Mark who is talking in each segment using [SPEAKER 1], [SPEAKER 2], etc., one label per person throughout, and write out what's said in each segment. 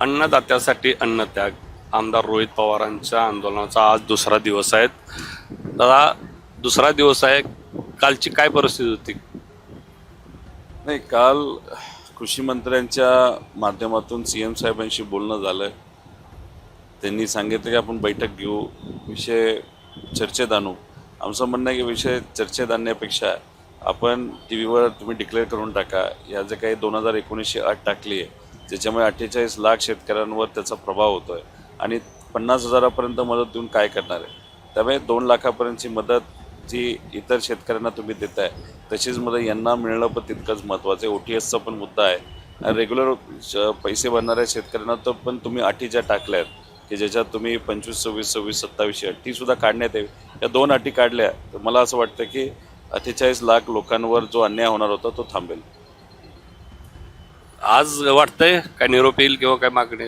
[SPEAKER 1] अन्नदात्यासाठी अन्नत्याग आमदार रोहित पवारांच्या आंदोलनाचा आज दुसरा दिवस आहे. दादा, दुसरा दिवस आहे. कालची काय परिस्थिती होती?
[SPEAKER 2] नाही, काल कृषी मंत्र्यांच्या माध्यमातून CM साहेबांशी बोलणं झालं. त्यांनी सांगितलं की आपण बैठक घेऊ, विषय चर्चेत आणू. आमचं म्हणणं आहे की विषय चर्चेत आणण्यापेक्षा आपण TV वर तुम्ही डिक्लेअर करून टाका. या जे काही 2019ची अट टाकली आहे ज्याच्यामुळे 48 लाख शेतकऱ्यांवर त्याचा प्रभाव होतो आहे आणि 50,000पर्यंत मदत देऊन काय करणार आहे. त्यामुळे 2 लाखापर्यंतची मदत जी इतर शेतकऱ्यांना तुम्ही देताय तशीच मदत यांना मिळणं पण तितकंच महत्त्वाचं आहे. OTSचा पण मुद्दा आहे आणि रेग्युलर पैसे भरणाऱ्या शेतकऱ्यांना तर पण तुम्ही अटी ज्या टाकल्या आहेत की ज्याच्यात तुम्ही 25, 26, 26, 27 अटीसुद्धा काढण्यात यावी. या 2 अटी काढल्या तर मला असं वाटतं की 48 लाख लोकांवर जो अन्याय होणार होता तो थांबेल.
[SPEAKER 1] आज वाटतंय काय निरोप येईल किंवा काय मागणी?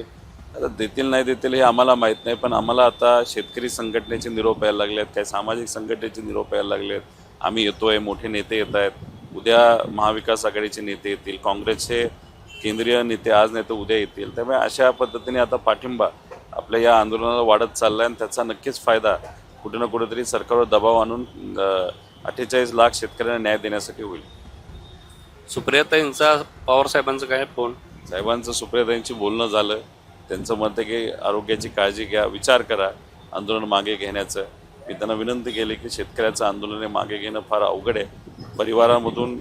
[SPEAKER 2] आता देतील नाही देतील हे आम्हाला माहीत नाही, पण आम्हाला आता शेतकरी संघटनेचे निरोप यायला लागले आहेत, काही सामाजिक संघटनेचे निरोप यायला लागले आहेत. आम्ही येतोय, मोठे नेते येत आहेत. उद्या महाविकास आघाडीचे नेते येतील, काँग्रेसचे केंद्रीय नेते आज नाही तर उद्या येतील. त्यामुळे अशा पद्धतीने आता पाठिंबा आपल्या या आंदोलनाला वाढत चालला आहे आणि त्याचा नक्कीच फायदा कुठे ना कुठेतरी सरकारवर दबाव आणून 48 लाख शेतकऱ्यांना न्याय देण्यासाठी होईल.
[SPEAKER 1] सुप्रियाताईंचा पवार साहेबांचं काय फोन?
[SPEAKER 2] साहेबांचं सुप्रियाताईंशी बोलणं झालं. त्यांचं मत आहे की आरोग्याची काळजी घ्या, विचार करा आंदोलन मागे घेण्याचं. मी त्यांना विनंती केली की शेतकऱ्याचं आंदोलन मागे घेणं फार अवघड आहे. परिवारामधून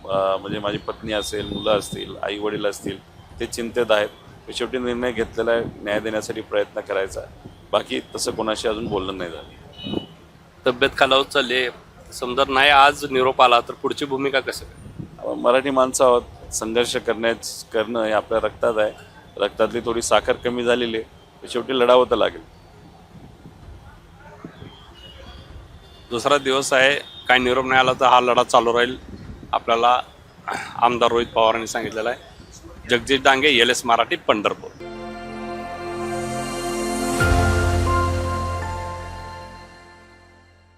[SPEAKER 2] म्हणजे माझी पत्नी असेल, मुलं असतील, आई वडील असतील, ते चिंतेत आहेत. शेवटी निर्णय घेतलेला आहे, न्याय देण्यासाठी प्रयत्न करायचा. बाकी तसं कोणाशी अजून बोलणं नाही झालं.
[SPEAKER 1] तब्येत खालावत चालली आहे. समजा नाही आज निरोप आला तर पुढची भूमिका कसं?
[SPEAKER 2] मराठी माणसं आहोत, संघर्ष करणं हे आपल्या रक्तात आहे. रक्तातली थोडी साखर कमी झालेली आहे, शेवटी लढावं तर लागेल.
[SPEAKER 1] दुसरा दिवस आहे, काय निरोप नाही आला तर हा लढा चालू राहील आपल्याला आमदार रोहित पवारांनी सांगितलेला आहे. जगदीश डांगे, LS मराठी, पंढरपूर.